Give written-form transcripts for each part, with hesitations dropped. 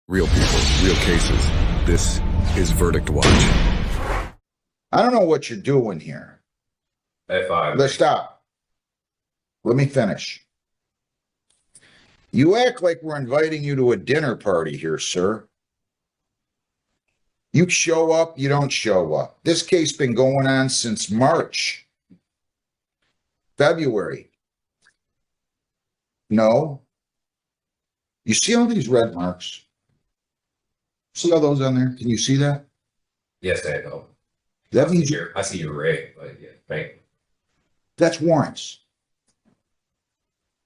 Real people, real cases. This is Verdict Watch. I don't know what you're doing here. Let's stop. Let me finish. You act like we're inviting you to a dinner party here, sir. You show up, you don't show up. This case been going on since March. February. No. You see all these red marks? See all those on there? Can you see that? Yes, I know. That means I see your rig, but yeah, thank you. that's warrants.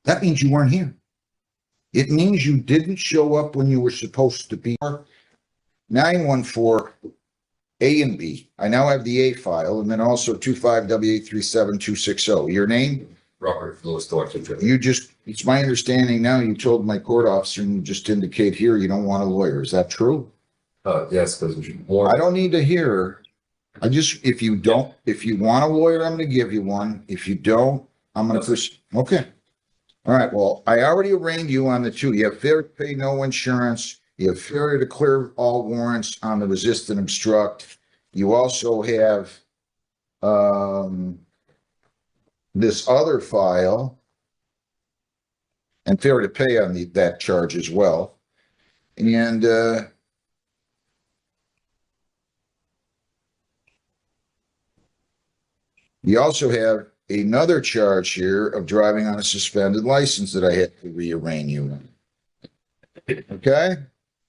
That means you weren't here. It means you didn't show up when you were supposed to be. 914 A and B. I now have the A file, and then also 25W837260. Your name? Robert Lewis Thornton. It's my understanding now, you told my court officer and you just indicate here you don't want a lawyer. Is that true? Yes, because I don't need to hear. If you want a lawyer, I'm going to give you one. If you don't, I'm going to okay. All right. Well, I already arraigned you on the two. You have failure to pay no insurance. You have failure to clear all warrants on the resist and obstruct. You also have this other file and failure to pay on that charge as well. And you also have another charge here of driving on a suspended license that I had to rearraign you on. Okay?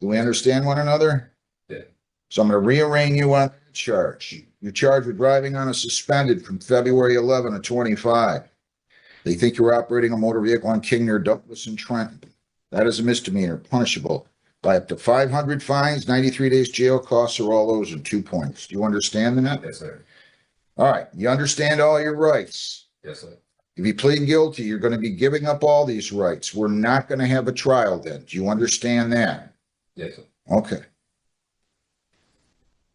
Do we understand one another? Yeah. So I'm going to rearraign you on that charge. You're charged with driving on a suspended from February 11 to 25. They think you're operating a motor vehicle on King near Douglas and Trenton. That is a misdemeanor, punishable by up to 500 fines, 93 days jail, costs, or all those in 2 points. Do you understand that? Yes, sir. All right. You understand all your rights. Yes, sir. If you plead guilty, you're going to be giving up all these rights. We're not going to have a trial then. Do you understand that? Yes, sir. Okay.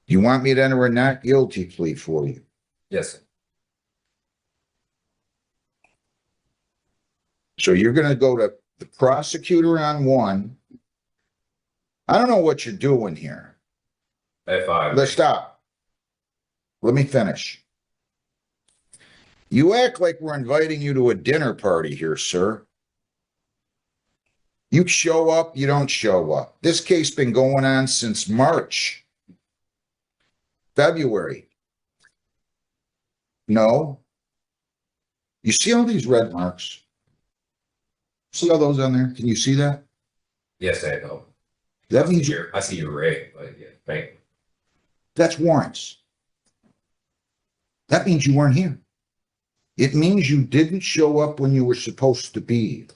You want me to enter a not guilty plea for you? Yes, sir. So you're going to go to the prosecutor on one. I don't know what you're doing here. Let's stop. Let me finish. You act like we're inviting you to a dinner party here, sir. You show up, you don't show up. This case been going on since March. February. No. You see all these red marks? See all those on there? Can you see that? Yes, I know. That means I see your rig, but yeah, thank you. that's warrants. That means you weren't here. It means you didn't show up when you were supposed to be.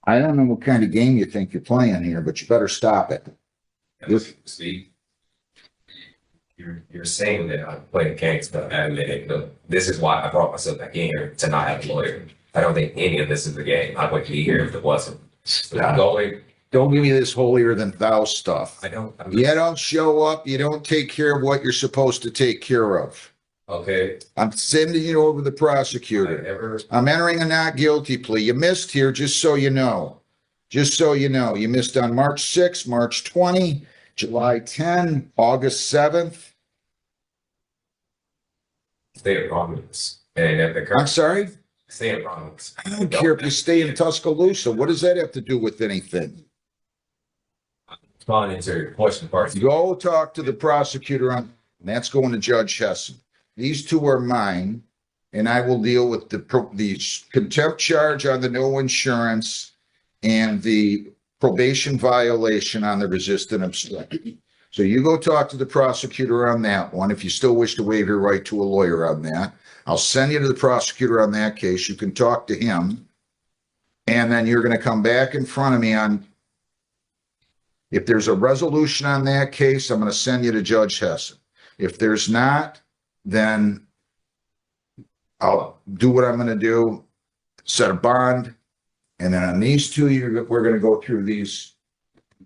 I don't know what kind of game you think you're playing here, but you better stop it. Steve, you're saying that I'm playing games, but I admit it. This is why I brought myself back in here to not have a lawyer. I don't think any of this is the game. I wouldn't be here if it wasn't. Don't give me this holier than thou stuff. You Yeah. don't show up. You don't take care of what you're supposed to take care of. Okay. I'm sending you over the prosecutor. I'm entering a not guilty plea. You missed here, just so you know. Just so you know. You missed on March 6, March 20, July 10, August 7th. Stay in Providence. And I'm sorry? Stay in Providence. I don't care if you stay in Tuscaloosa. What does that have to do with anything? Responding to your question part. Go talk to the prosecutor on, and that's going to Judge Hessen. These two are mine, and I will deal with the contempt charge on the no insurance and the probation violation on the resist and obstruct. So you go talk to the prosecutor on that one. If you still wish to waive your right to a lawyer on that, I'll send you to the prosecutor on that case. You can talk to him, and then you're going to come back in front of me on, if there's a resolution on that case, I'm going to send you to Judge Hessen. If there's not, then I'll do what I'm going to do, set a bond, and then on these two, we're going to go through these,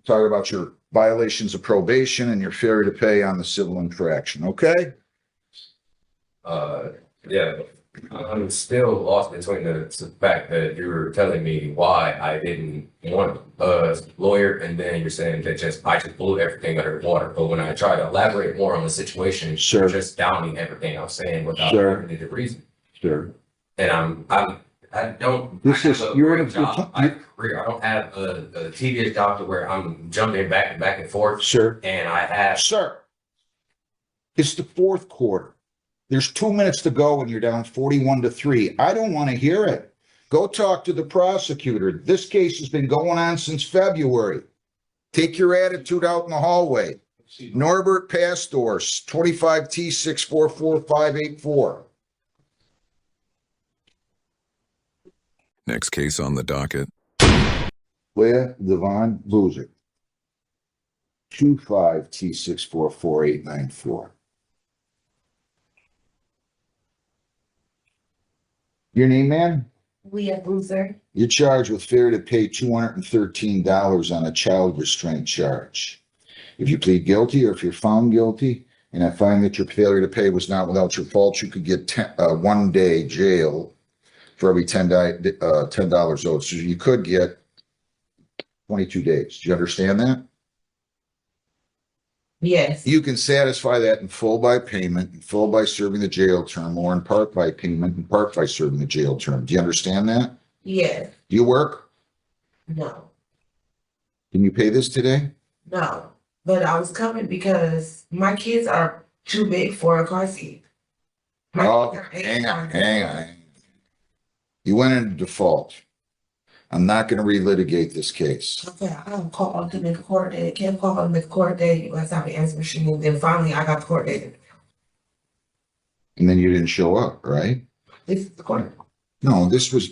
talk about your violations of probation and your failure to pay on the civil infraction, okay? Yeah. I'm still lost between the fact that you're telling me why I didn't want a lawyer, and then you're saying that I just blew everything under the water. But when I try to elaborate more on the situation, Sure. you're just downing everything I'm saying without Sure. giving me the reason. Sure. And I don't. This I is- have a you're in great a- job. I have a career. I don't have a tedious job to where I'm jumping back and forth. Sir. And I have. Sir. It's the fourth quarter. There's 2 minutes to go and you're down 41-3. I don't want to hear it. Go talk to the prosecutor. This case has been going on since February. Take your attitude out in the hallway. Norbert Pastors, 25T644584. Next case on the docket. Leah Devon Boozer, 25T644894. Your name, ma'am? Leah Bruiser. You're charged with failure to pay $213 on a child restraint charge. If you plead guilty or if you're found guilty and I find that your failure to pay was not without your fault, you could get 1 day jail for every $10 owed. So you could get 22 days. Do you understand that? Yes. You can satisfy that in full by payment, in full by serving the jail term, or in part by payment, in part by serving the jail term. Do you understand that? Yes. Do you work? No. Can you pay this today? No. But I was coming because my kids are too big for a car seat. My Oh, kids are eight hang on, times- hang on. You went into default. I'm not going to relitigate this case. Okay, I don't call to make a court date. Can't call to make a court date. You guys have an answer machine. And then finally I got the court date. And then you didn't show up, right? This is the court. No, this was,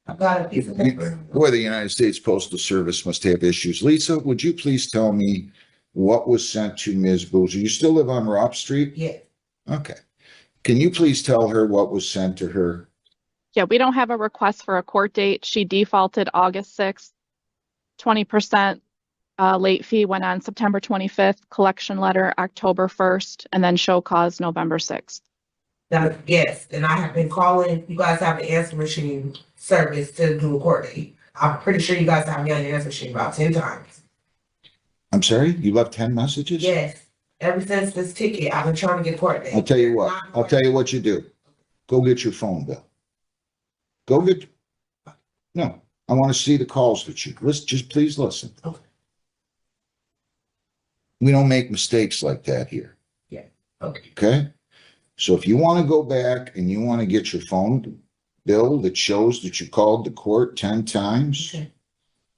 I got a piece of paper. boy, the United States Postal Service must have issues. Lisa, would you please tell me what was sent to Ms. Boozer? You still live on Rock Street? Yes. Okay. Can you please tell her what was sent to her? Yeah, we don't have a request for a court date. She defaulted August 6th. 20% late fee went on September 25th, collection letter October 1st, and then show cause November 6th. Yes, and I have been calling. You guys have the answer machine service to do a court date. I'm pretty sure you guys have me on the answer machine about 10 times. I'm sorry, you left 10 messages? Yes. Ever since this ticket, I've been trying to get court date. I'll tell you what. I'll tell you what you do. Go get your phone bill. Go get. No, I want to see the calls that you. Listen, just please listen. Okay. We don't make mistakes like that here. Okay. Okay? So if you want to go back and you want to get your phone bill that shows that you called the court 10 times, Okay.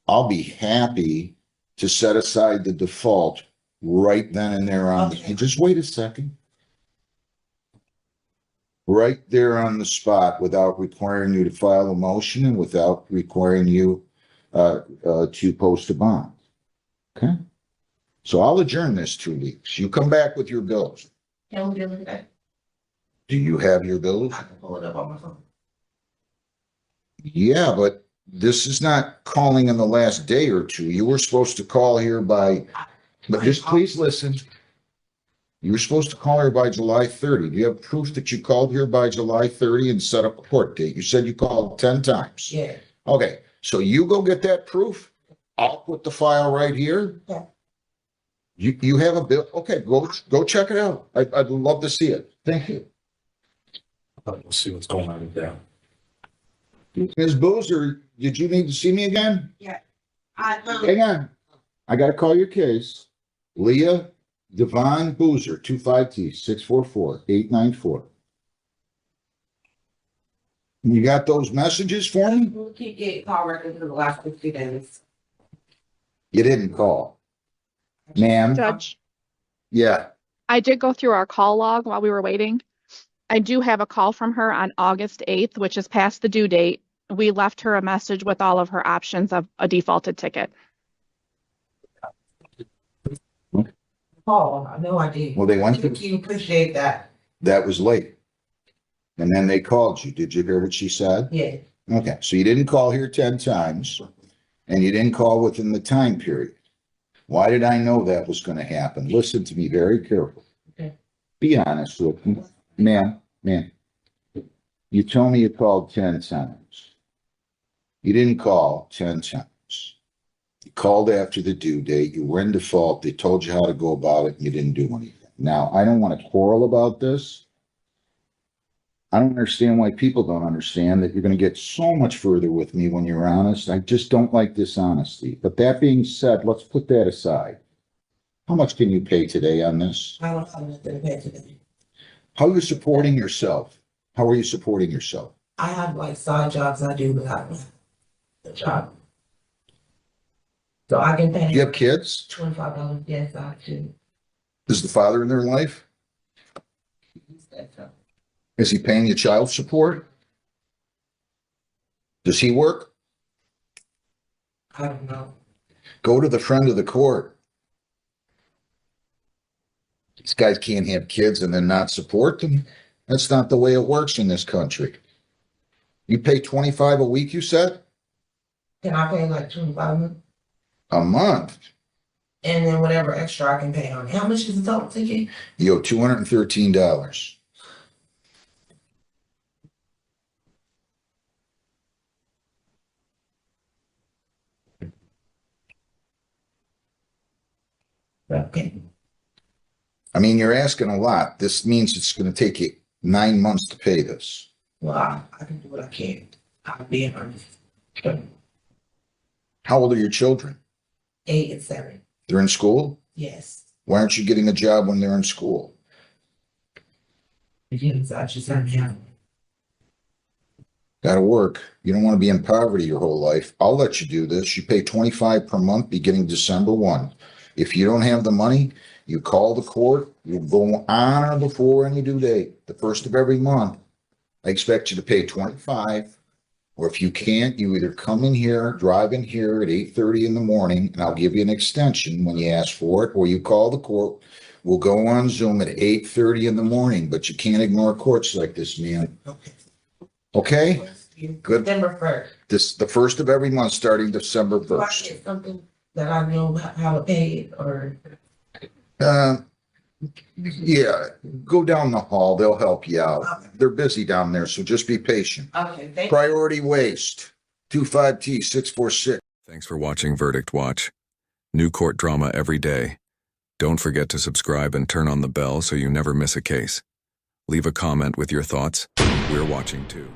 I'll be happy to set aside the default right then and there on. Okay. Just wait a second. Right there on the spot without requiring you to file a motion and without requiring you to post a bond. Okay? So I'll adjourn this 2 weeks. You come back with your bills. Can we do that? Do you have your bills? I can pull it up on my phone. Yeah, but this is not calling in the last day or two. You were supposed to call here by, but just please listen. You were supposed to call her by July 30. Do you have proof that you called here by July 30 and set up a court date? You said you called 10 times. Yeah. Okay, so you go get that proof. I'll put the file right here. Yeah. You have a bill. Okay, go check it out. I'd love to see it. Thank you. We'll see what's going on with that. Ms. Boozer, did you need to see me again? I Hang on. I gotta call your case. Leah Devon Boozer, 25T644894. You got those messages for me? We'll keep getting call records for the last 50 days. You didn't call. Ma'am? Judge, Yeah. I did go through our call log while we were waiting. I do have a call from her on August 8th, which is past the due date. We left her a message with all of her options of a defaulted ticket. Paul, I know I did. Well, they went Thank to, you, appreciate that. that was late. And then they called you. Did you hear what she said? Yeah. Okay, so you didn't call here 10 times and you didn't call within the time period. Why did I know that was going to happen? Listen to me very carefully. Okay. Be honest with me. Ma'am, You told me you called 10 times. You didn't call 10 times. You called after the due date. You were in default. They told you how to go about it and you didn't do anything. Now, I don't want to quarrel about this. I don't understand why people don't understand that you're going to get so much further with me when you're honest. I just don't like dishonesty. But that being said, let's put that aside. How much can you pay today on this? I don't have nothing to pay today. How are you supporting yourself? How are you supporting yourself? I have like side jobs I do, but I don't have a job. So I can pay Do you have kids? $25. Yes, I do. Is the father in their life? Is he paying you child support? Does he work? I don't know. Go to the friend of the court. These guys can't have kids and then not support them. That's not the way it works in this country. You pay 25 a week, you said? Can I pay like 25 A month. and then whatever extra I can pay on it? How much is the total ticket? You owe $213. Okay. I mean, you're asking a lot. This means it's going to take you 9 months to pay this. Well, I can do what I can. I'll be honest. How old are your children? 8 and 7. They're in school? Yes. Why aren't you getting a job when they're in school? Because I just don't have. Got to work. You don't want to be in poverty your whole life. I'll let you do this. You pay 25 per month beginning December 1. If you don't have the money, you call the court. You go on or before any due date, the first of every month. I expect you to pay 25. Or if you can't, you either come in here, drive in here at 8:30 in the morning, and I'll give you an extension when you ask for it, or you call the court. We'll go on Zoom at 8:30 in the morning, but you can't ignore courts like this, man. Okay. Okay? Good. December 1st. This, the first of every month, starting December Do I 1st. get something that I know how to pay it or? Yeah, go down the hall. They'll help you out. Okay. They're busy down there, so just be patient. Okay, thank you. Priority waste, 25T646. Thanks for watching Verdict Watch. New court drama every day. Don't forget to subscribe and turn on the bell so you never miss a case. Leave a comment with your thoughts. We're watching too.